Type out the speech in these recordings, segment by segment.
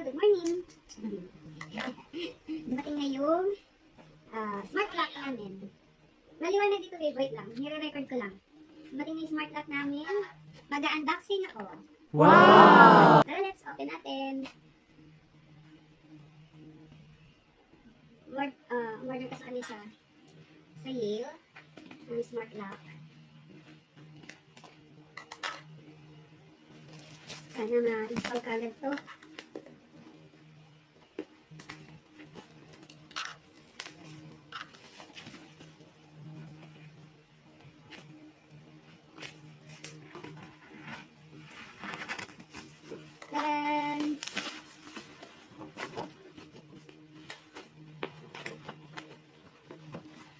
good morning. Dumating na yung smart lock namin. Maliwanag dito, babe. Wait lang. Nire-record ko lang. Dumating na yung smart lock namin. Mag-unboxing ako. Wow! Tara, let's open natin. Order kasi kami sa Yale ng smart lock. Sana ma-install ka agad to. Taran!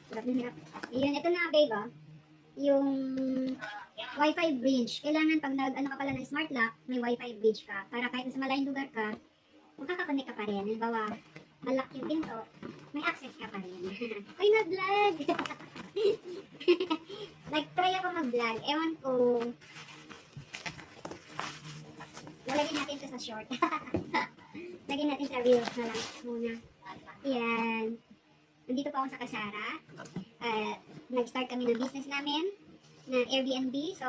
Hirap na hirap. Yun, ito na babe yung Wi-Fi bridge. Kailangan pag ano ka pala ng smart lock, may Wi-Fi bridge ka. Para kahit sa malayong lugar ka, makakakonect ka pa rin. Halimbawa, malak yung pinto, may access ka pa rin. Uy, nag-vlog! Nag-try ako mag-vlog. Ewan ko. Lalagyan natin ito sa short. Lagyan natin sa reels na lang muna. Yan. Nandito pa ako sa Kasara. Nag-start kami ng business namin na Airbnb. So,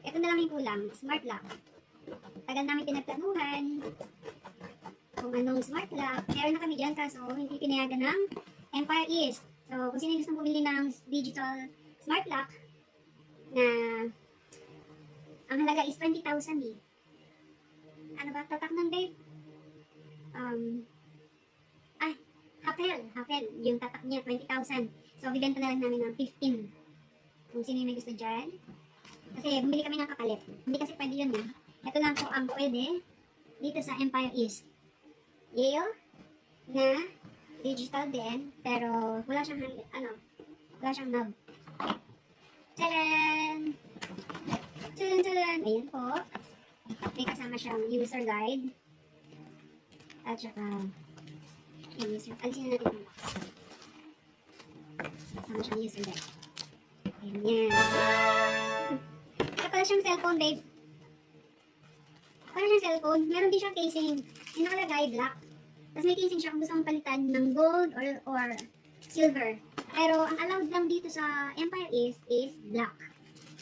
ito na lang yung kulang. Smart lock. Tagal namin pinagtanuhan kung anong smart lock. Meron na kami dyan kaso hindi pinayagan ng Empire East. So, kung sino gusto bumili ng digital smart lock na ang halaga is 20,000 eh. Ano ba? Tatak nun, babe? Hafel. Yung tatak niya, 20,000. So, bibenta na lang namin ng 15. Kung sino yung may gusto dyan. Kasi, bumili kami ng kapalit. Hindi kasi pwede yun eh. Ito lang po ang pwede dito sa Empire East. Yale na digital din, pero wala siyang wala siyang knob. Tcharan! Tcharan! Ayan po. May kasama siyang user guide. At saka user. Alisin na natin yung box. Kasama siyang user guide. Ayan yan. Ito pala siyang cellphone, babe. Para siyang cellphone. Meron din siyang casing. Yung nakalagay, black. Tapos may casing siya kung gusto mong palitan ng gold or silver. Pero ang allowed lang dito sa Empire is black.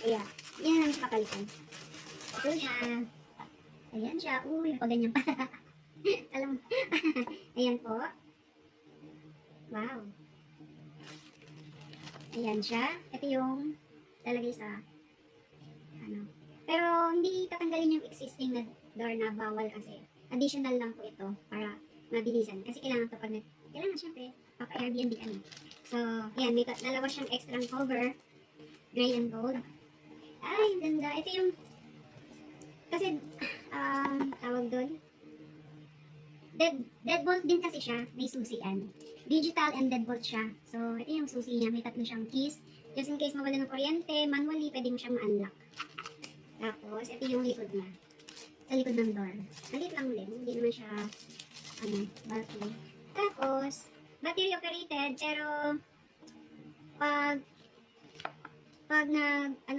Kaya, yan lang siya papalitan. Ito siya. Ayan siya. Uy, pa ganyan pa. Alam mo. Ayan po. Wow. Ayan siya. Ito yung lalagay sa pero hindi tatanggalin yung existing na door na bawal kasi additional lang po ito para mabilisan. Kasi kailangan to pag kailangan syempre papa-Airbnb ka na. So, yan. May dalawa siyang extra cover. Gray and gold. Ay, ganda. Ito yung kasi tawag doon deadbolt din kasi siya. May susian. Digital and deadbolt siya. So, ito yung susi niya. May tatlo siyang keys. Just in case mawala ng kuryente, manually, pwede mo siyang ma-unlock. Tapos, ito yung likod niya. Sa likod ng door. Malit lang din. Hindi naman siya, bulky. Tapos, battery operated, pero, pag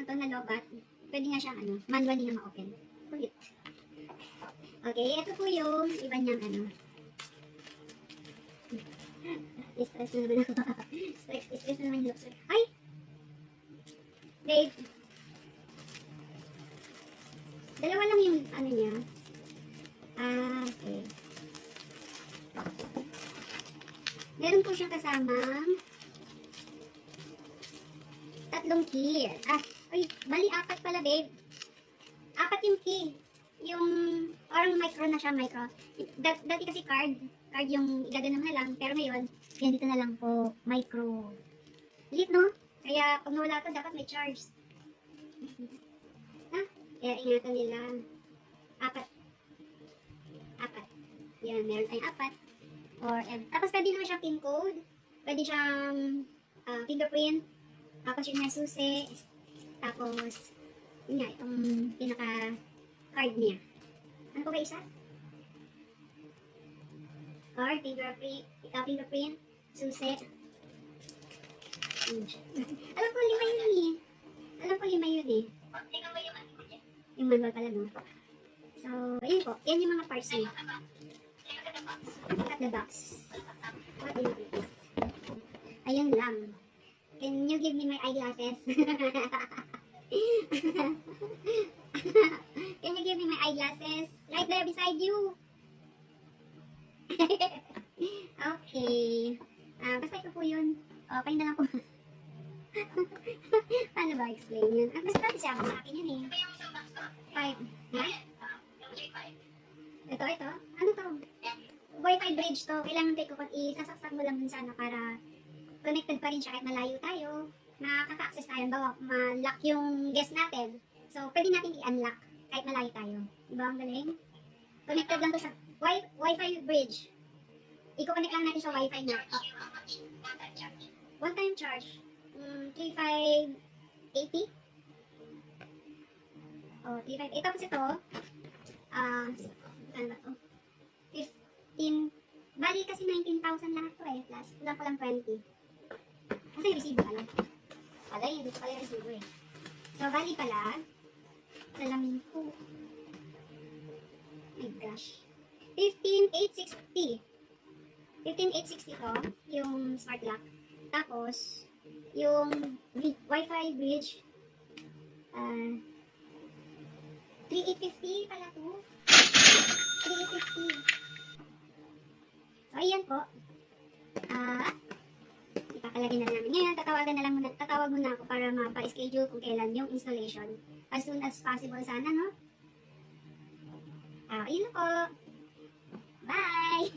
nalobat, pwede nga siyang, manually na ma-open. Kulit. Okay, ito po yung iba niyang, stress na naman ako. stress na naman yung looks. Ay! Babe. Dalawa lang yung niya. Okay. Meron po siyang kasamang tatlong key. Ay, bali apat pala, babe. Apat yung key. Yung parang micro na siya, micro. Dati kasi card yung igagano na lang. Pero ngayon, yan dito na lang po, micro. Lit, no? Kaya pag nawala to, dapat may charge. Kaya ingatan nila. Apat. Yan, meron tayong apat. Tapos pwede naman siyang pin code. Pwede siyang fingerprint. Tapos yun nga susi. Tapos, yun nga, itong pinaka-card niya. Ano po ba isa? Card, fingerprint, susi. Alam ko, 5 yun eh. Yung manual pala, no? So, ayun po. Yan yung mga parts niya. At the box. What is this? Ayun lang. Can you give me my eyeglasses? Can you give me my eyeglasses? Right there beside you. Okay. Basta ito po yun. Okay na lang po. Paano ba explain yun? Basta siya sa akin yun eh. 5. Ha? Ito. Ano to? Wi-Fi bridge to. Kailangan tayo kung isasaksak mo lang dun sa ano para connected pa rin siya kahit malayo tayo. Makaka-access tayo. Bawa, ma-lock yung guest natin. So, pwede natin i-unlock kahit malayo tayo. Diba ang galing? Connected lang to sa Wi-Fi bridge. I-connect lang natin sa Wi-Fi na. One time charge. 3,580. Oh, 3,580. Tapos ito, ano ba to? 15. Bali kasi 19,000 lahat to eh. Plus, kulang ko lang 20. Kasi yung resibo pala. Dito pala yung resibo eh. So, bali pala, salamin ko. My gosh. 15,860. 15,860 to, yung smart lock. Tapos, yung Wi-Fi bridge, 3,850 pala to. 3,850. So, ayan po. Ipakalagay na namin. Ngayon, tatawag muna ako para mapa-schedule kung kailan yung installation. As soon as possible sana, no? Ayun po. Bye!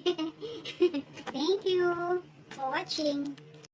Thank you for watching.